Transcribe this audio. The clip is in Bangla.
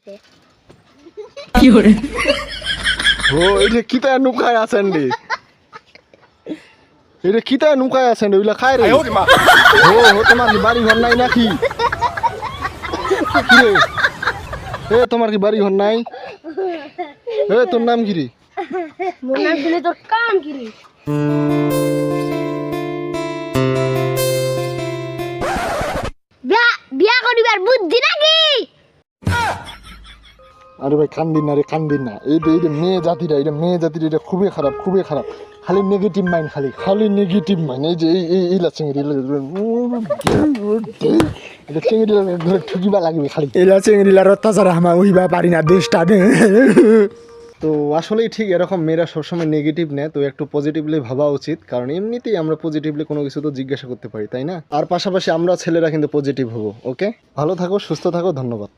দিতে। কি করে? ও এটা কিতা নুকায় আছেন রে, এটা কিতা নুকায় আছেন রে, ওইলা খায় রে। ও তোমার কি বাড়ি ঘর নাই নাকি? কি রে? এ তোমার কি বাড়ি ঘর নাই? এ তোর নাম কি রে? মোর নাম শুনে তোর কাম কি রে? বিয়া করিবার বুদ্ধি নাকি? আরে ভাই কান্দিন না রে, কান্দিন না। এই যে মেয়ে জাতিটা, এটা খুবই খারাপ, খুবই খারাপ। খালি নেগেটিভ মাইন্ড, খালি নেগেটিভ মাইন্ড। এই যে এই চিংড়ি এটা চিংড়ি ধরে ঠুকিবা লাগবে খালি। এলা চেংড়িলার অত্যাচার হামা উইবা পারি না দেশটা। তো আসলেই ঠিক এরকম মেয়েরা সবসময় নেগেটিভ নেয়, তো একটু পজিটিভলি ভাবা উচিত, কারণ এমনিতেই আমরা পজিটিভলি কোনো কিছু তো জিজ্ঞাসা করতে পারি, তাই না? আর পাশাপাশি আমরা ছেলেরা কিন্তু পজিটিভ হবো। ওকে, ভালো থাকো, সুস্থ থাকো, ধন্যবাদ।